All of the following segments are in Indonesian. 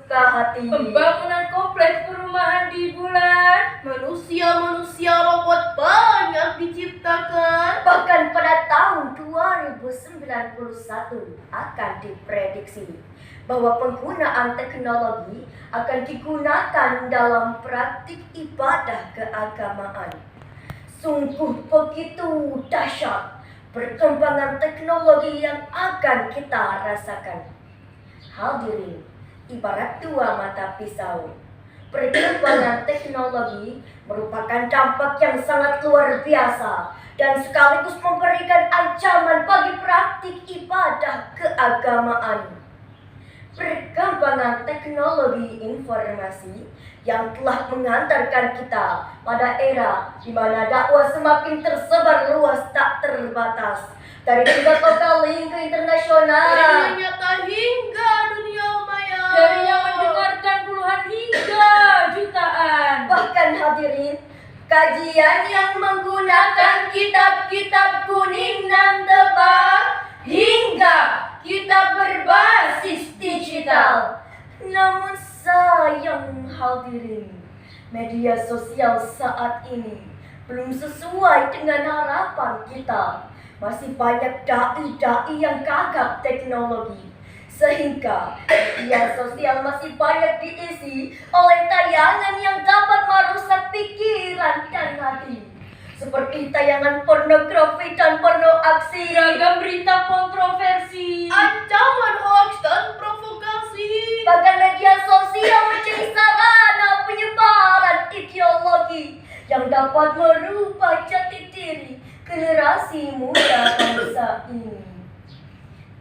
membuka hati. Pembangunan kompleks perumahan di bulan. Manusia-manusia robot banyak diciptakan. Bahkan pada tahun 2091 akan diprediksi bahwa penggunaan teknologi akan digunakan dalam praktik ibadah keagamaan. Sungguh begitu dahsyat perkembangan teknologi yang akan kita rasakan. Hadirin, ibarat dua mata pisau. Perkembangan teknologi merupakan dampak yang sangat luar biasa dan sekaligus memberikan ancaman bagi praktik ibadah keagamaan. Perkembangan teknologi informasi yang telah mengantarkan kita pada era di mana dakwah semakin tersebar luas tak terbatas, dari tingkat lokal hingga internasional, Dari nyata hingga dunia maya. Dari yang mendengarkan puluhan hingga jutaan. Bahkan hadirin, kajian yang menggunakan kitab-kitab kuning dan tebal hingga kitab berbasis digital. Namun sayang hadirin, media sosial saat ini belum sesuai dengan harapan kita. Masih banyak dai-dai yang gagap teknologi, sehingga media sosial masih banyak diisi oleh tayangan yang dapat merusak pikiran dan hati, seperti tayangan pornografi dan porno aksi, Beragam berita kontroversi. Ancaman hoax dan provokasi. bahkan media sosial menjadi sarana penyebaran ideologi yang dapat merubah jati diri generasi muda bangsa ini.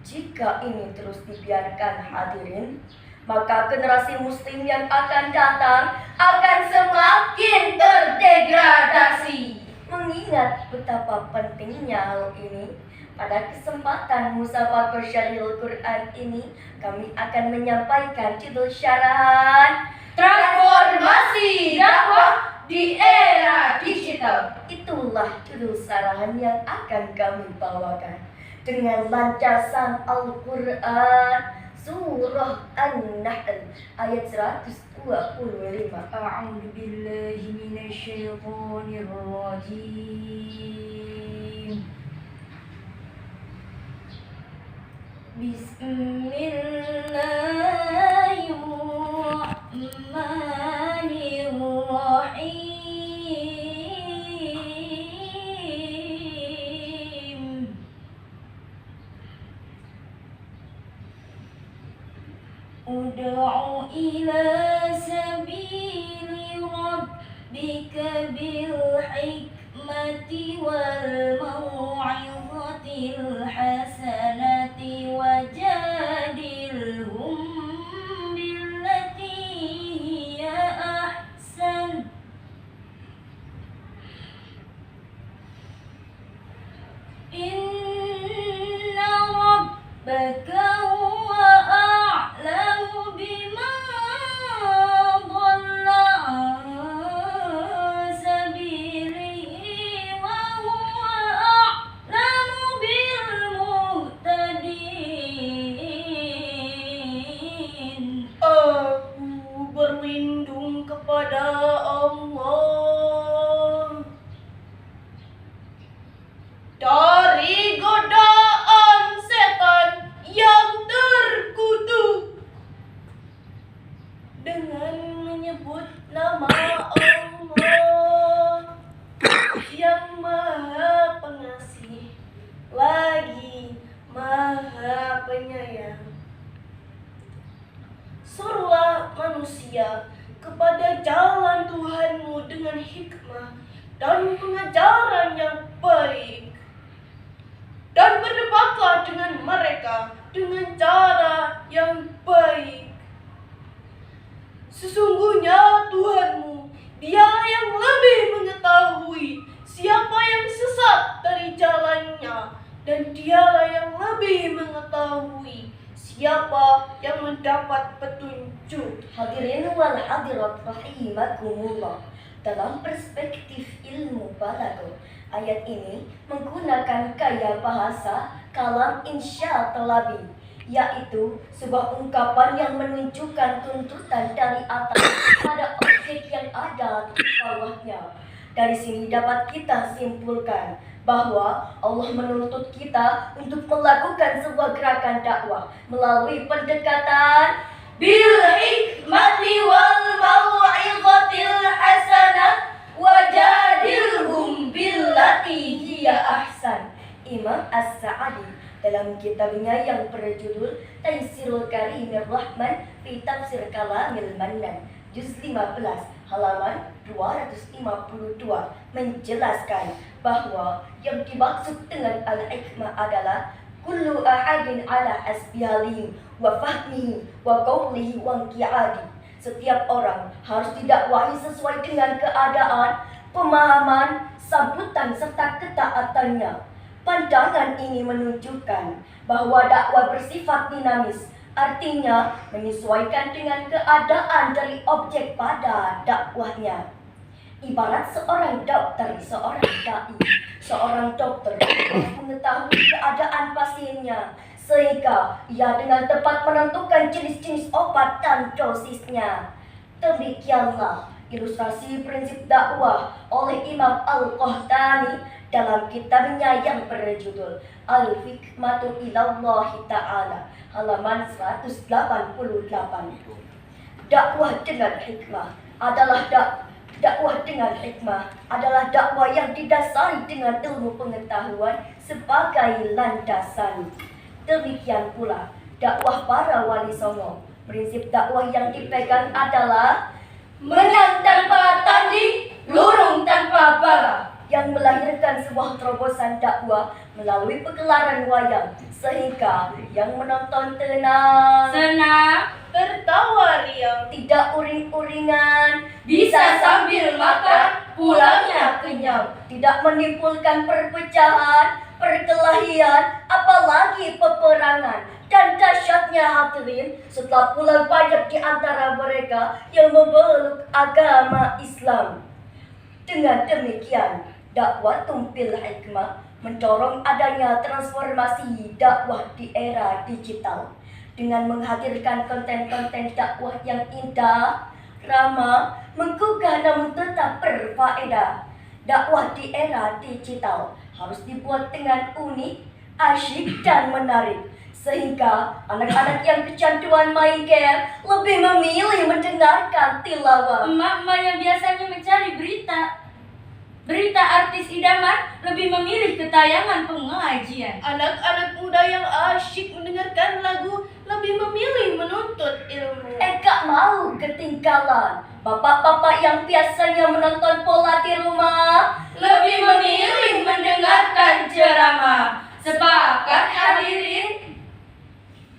Jika ini terus dibiarkan hadirin, maka generasi muslim yang akan datang akan semakin terdegradasi. Mengingat betapa pentingnya hal ini, pada kesempatan Musabakoh Syarihul Quran ini, kami akan menyampaikan judul syarahan Transformasi dakwah di era digital. Itulah judul syarahan yang akan kami bawakan dengan landasan Al-Quran Surah An-Nahl ayat 125. A'udzu billahi minasyaitonir rajim. Bismillahirrahmanirrahim. Ud'u ila sabili rabbika bil hikmati wal mau'izatil hasanati wajadilhum billati hiya ahsan. Inna rabbaka huwa a'lamu biman dhalla an sabilihi wa huwa a'lamu bil muhtadin. Aku berlindung kepada Allah dari godaan setan yang terkutuk. Dengan menyebut nama Allah yang Maha Pengasih lagi Maha Penyayang. Suruhlah manusia kepada jalan Tuhanmu dengan hikmah dan pengajaran yang baik, dan berdebatlah dengan mereka dengan cara yang baik. Sesungguhnya Tuhanmu, Dialah yang lebih mengetahui siapa yang sesat dari jalannya, dan Dialah yang lebih mengetahui siapa yang mendapat petunjuk. Hadirin wal hadirat rahimakumullah. Dalam perspektif ilmu balaghah, ayat ini menggunakan gaya bahasa kalam insya talabi yaitu sebuah ungkapan yang menunjukkan tuntutan dari atas pada objek yang ada di bawahnya. Dari sini dapat kita simpulkan bahwa Allah menuntut kita untuk melakukan sebuah gerakan dakwah melalui pendekatan bil hikmati wal mau'izatil hasanah wajadilhum billati hiya ahsan. Imam As-Sa'adi dalam kitabnya yang berjudul Taisirul Karimir Rahman fi Tafsir Kalamil Mannan juz 15 halaman 252 menjelaskan bahwa yang dimaksud dengan al-hikmah adalah kullu ahadin ala asbihalim wa fahmihi wa qawlihi wa qi'adi. Setiap orang harus didakwahi sesuai dengan keadaan, pemahaman, sambutan serta ketaatannya. Pandangan ini menunjukkan bahwa dakwah bersifat dinamis, artinya menyesuaikan dengan keadaan dari objek pada dakwahnya. Ibarat seorang dokter, seorang dai, seorang dokter harus mengetahui keadaan pasiennya sehingga ia dengan tepat menentukan jenis-jenis obat dan dosisnya. Demikianlah ilustrasi prinsip dakwah oleh Imam Al-Qahtani dalam kitabnya yang berjudul Al-Hikmatu Ilallahi Ta'ala halaman 188. Dakwah dengan hikmah adalah dakwah yang didasari dengan ilmu pengetahuan sebagai landasan. Demikian pula dakwah para wali songo. Prinsip dakwah yang dipegang adalah menang tanpa tanding, lurung tanpa bala, yang melahirkan sebuah terobosan dakwah melalui pegelaran wayang sehingga yang menonton tenang, Senang, tertawa riang, tidak uring-uringan, bisa sambil makan, pulangnya kenyang, tidak menimbulkan perpecahan, perkelahian, apalagi peperangan. Dan dahsyatnya hadirin, setelah pulang banyak di antara mereka yang memeluk agama Islam. Dengan demikian, dakwah tumpil hikmah mendorong adanya transformasi dakwah di era digital dengan menghadirkan konten-konten dakwah yang indah, ramah, menggugah namun tetap berfaedah. Dakwah di era digital harus dibuat dengan unik, asyik, dan menarik sehingga anak-anak yang kecanduan main game lebih memilih mendengarkan tilawah. emak-emak yang biasanya mencari berita artis idaman lebih memilih ketayangan pengajian. anak-anak muda yang asyik mendengarkan lagu lebih memilih menuntut ilmu. Gak mau ketinggalan. Bapak-bapak yang biasanya menonton bola di rumah Lebih memilih mendengarkan ceramah. Sepakat hadirin?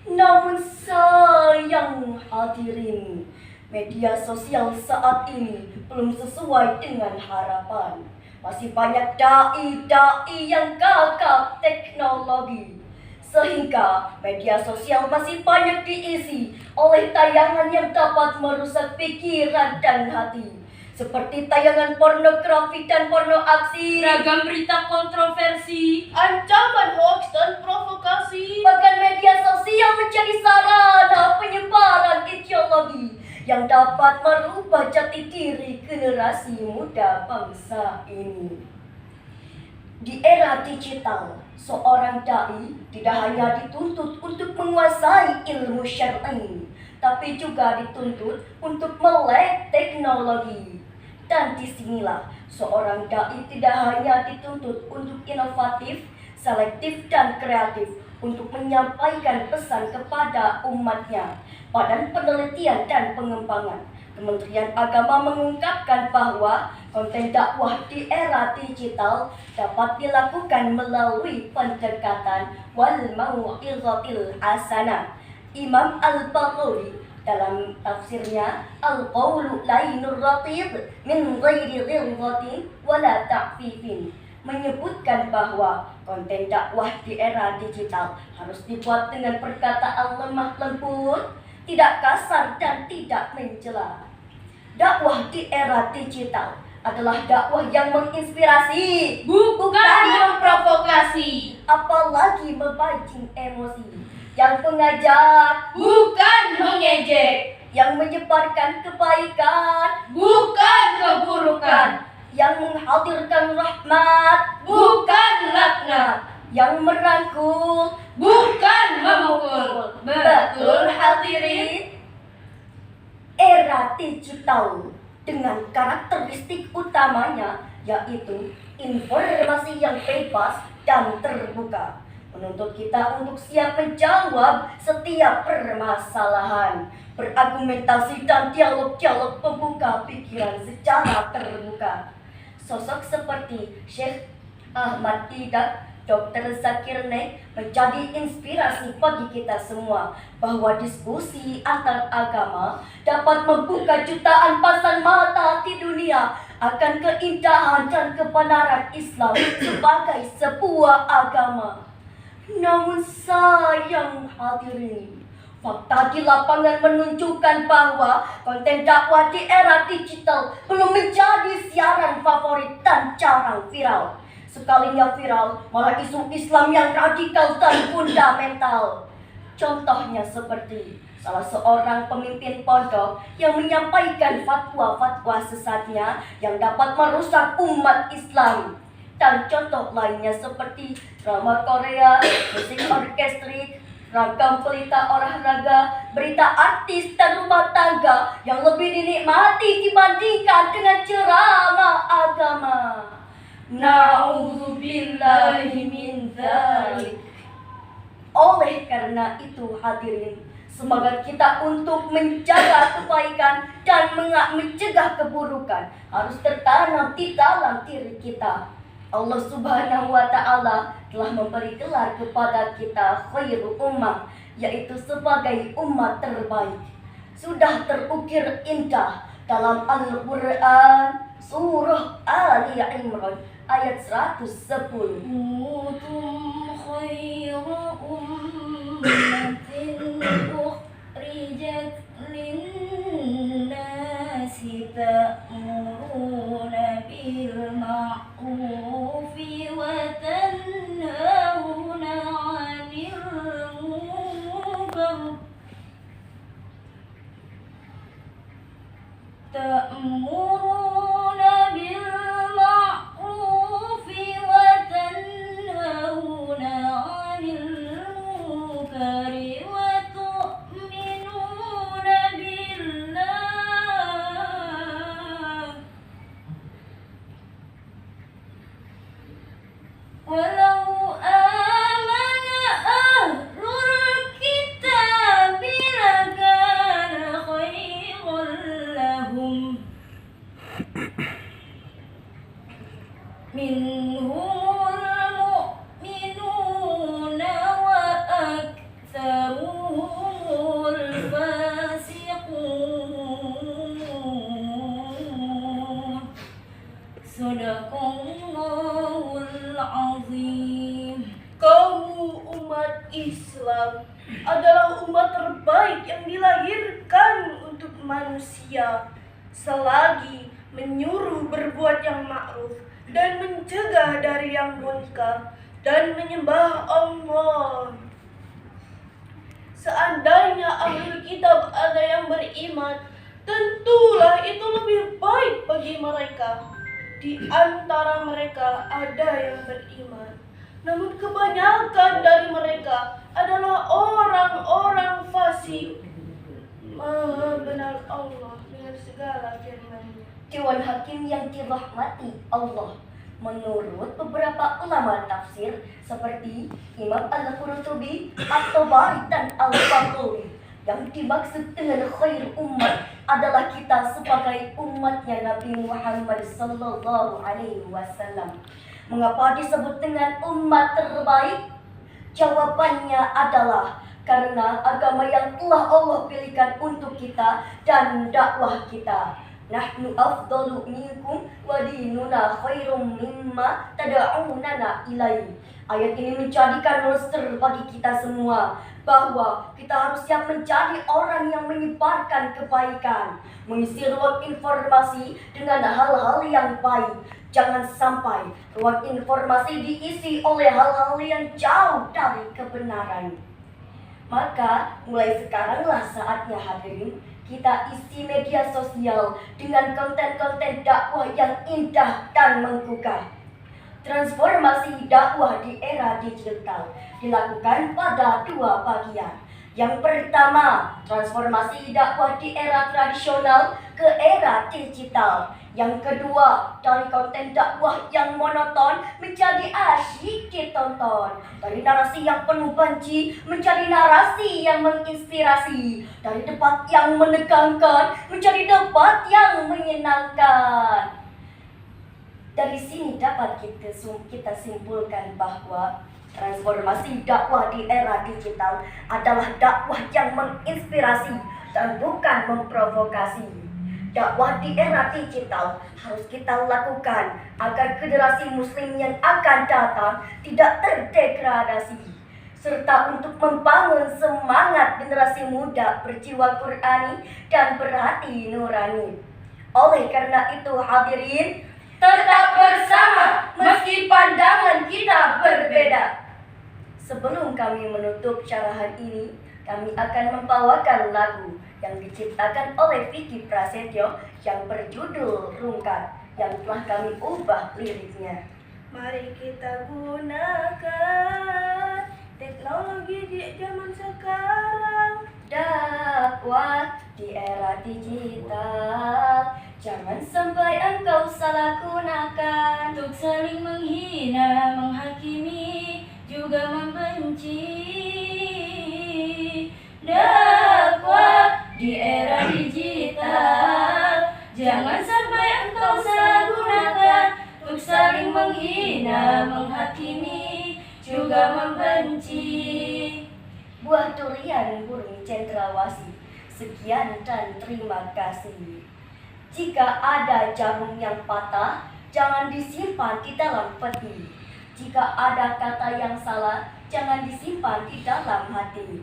Namun sayang hadirin, media sosial saat ini belum sesuai dengan harapan. Masih banyak dai-dai yang gagap teknologi, sehingga media sosial masih banyak diisi oleh tayangan yang dapat merusak pikiran dan hati, seperti tayangan pornografi dan porno aksi, Ragam berita kontroversi, Ancaman hoax dan provokasi. bahkan media sosial menjadi sarana penyebaran ideologi yang dapat merubah jati diri generasi muda bangsa ini. Di era digital, seorang dai tidak hanya dituntut untuk menguasai ilmu syar'i, tapi juga dituntut untuk melek teknologi. Dan disinilah seorang dai tidak hanya dituntut untuk inovatif, selektif, dan kreatif untuk menyampaikan pesan kepada umatnya. Badan Penelitian dan Pengembangan Kementerian Agama mengungkapkan bahwa konten dakwah di era digital dapat dilakukan melalui pendekatan wal mau'izatil hasanah. Imam Al-Baghawi dalam tafsirnya Al-Qawlu Lainur Ratib min ghairi ghilzatin wala ta'fifin menyebutkan bahwa konten dakwah di era digital harus dibuat dengan perkataan lemah lembut, tidak kasar dan tidak mencela. Dakwah di era digital adalah dakwah yang menginspirasi, bukan memprovokasi. apalagi memancing emosi. yang pengajar, bukan mengejek, yang menyebarkan kebaikan, bukan keburukan, yang menghadirkan rahmat, bukan laknat, yang merangkul, bukan memukul. Betul hadirin. Era digital dengan karakteristik utamanya yaitu informasi yang bebas dan terbuka menuntut kita untuk siap menjawab setiap permasalahan, berargumentasi dan dialog-dialog pembuka pikiran secara terbuka. Sosok seperti Syekh Ahmad Didat, Dr. Zakir Naik menjadi inspirasi bagi kita semua bahwa diskusi antar agama dapat membuka jutaan pasang mata di dunia akan keindahan dan kebenaran Islam sebagai sebuah agama. Namun sayang hadirin, fakta di lapangan menunjukkan bahwa konten dakwah di era digital belum menjadi siaran favorit dan jarang viral. Sekalinya viral, malah isu Islam yang radikal dan fundamental. Contohnya seperti salah seorang pemimpin pondok yang menyampaikan fatwa-fatwa sesatnya yang dapat merusak umat Islam. Dan contoh lainnya seperti drama Korea, musik orkestrik, ragam berita olahraga, berita artis dan rumah tangga yang lebih dinikmati dibandingkan dengan ceramah agama. Na'udzubillahi min dzalik. Oleh karena itu hadirin, semangat kita untuk menjaga kebaikan dan mencegah keburukan harus tertanam di dalam diri kita. Allah Subhanahu wa Ta'ala telah memberi gelar kepada kita khairu ummah, yaitu sebagai umat terbaik. Sudah terukir indah dalam Al-Quran surah Ali Imran ayat 110. Kuntum khairu ummatin ukhrijat lin-nasi ta'muruna bil ma'rufi wa tanhauna 'anil munkar. Ta'muruna bil ma'rufi wa tanhauna 'anil munkari wa tu'minuna billah. Walau amana ahlul kitabi lakana khairan lahum minhumul mu'minuna wa aktsaruhumul fasiqun. Sadaqallahul azim. Kamu umat Islam adalah umat terbaik yang dilahirkan untuk manusia. Selagi menyuruh berbuat yang ma'ruf dan mencegah dari yang munkar dan menyembah Allah. Seandainya ahlul kitab ada yang beriman, tentulah itu lebih baik bagi mereka. Di antara mereka ada yang beriman, namun kebanyakan dari mereka adalah orang-orang fasik. Maha benar Allah dengan segala firman-Nya. Dewan Hakim yang dirahmati Allah, menurut beberapa ulama tafsir seperti Imam Al-Qurtubi, At-Tabari dan Al-Baghawi, yang dimaksud dengan khair umat adalah kita sebagai umatnya Nabi Muhammad sallallahu alaihi wasallam. Mengapa disebut dengan umat terbaik? Jawabannya adalah karena agama yang telah Allah pilihkan untuk kita dan dakwah kita. Nahnu afdalu minkum wa dinuna khairum mimma tad'unana ilaihi. Ayat ini menjadikan monster bagi kita semua bahwa kita harus siap menjadi orang yang menyebarkan kebaikan, mengisi ruang informasi dengan hal-hal yang baik. Jangan sampai ruang informasi diisi oleh hal-hal yang jauh dari kebenaran. Maka mulai sekaranglah saatnya hadirin kita isi media sosial dengan konten-konten dakwah yang indah dan menggugah. Transformasi dakwah di era digital dilakukan pada 2 bagian. Yang pertama, transformasi dakwah di era tradisional ke era digital. Yang kedua, dari konten dakwah yang monoton menjadi asyik ditonton. Dari narasi yang penuh benci menjadi narasi yang menginspirasi. Dari debat yang menegangkan menjadi debat yang menyenangkan. Dari sini dapat kita simpulkan bahwa transformasi dakwah di era digital adalah dakwah yang menginspirasi dan bukan memprovokasi. Dakwah di era digital harus kita lakukan agar generasi muslim yang akan datang tidak terdegradasi, serta untuk membangun semangat generasi muda berjiwa Qur'ani dan berhati nurani. Oleh karena itu hadirin, Tetap bersama meski pandangan kita berbeda. sebelum kami menutup syarahan ini, kami akan membawakan lagu yang diciptakan oleh Vicky Prasetyo yang berjudul Rungkat, yang telah kami ubah liriknya. Mari kita gunakan teknologi di zaman sekarang. Dakwah di era digital, jangan sampai engkau salah gunakan. Untuk saling menghina, menghakimi, juga membenci. Dakwah di era digital, jangan sampai engkau salah gunakan. Untuk saling menghina, menghakimi, juga membenci. Buah durian burung cendrawasih, sekian dan terima kasih. Jika ada jarum yang patah, jangan disimpan di dalam peti. Jika ada kata yang salah, jangan disimpan di dalam hati.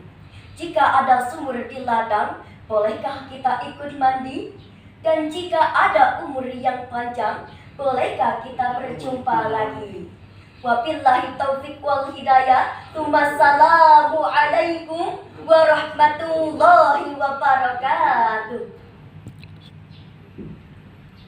Jika ada sumur di ladang, bolehkah kita ikut mandi? Dan jika ada umur yang panjang, bolehkah kita berjumpa lagi? Wabillahi taufiq wal hidayah. Assalamualaikum warahmatullahi wabarakatuh.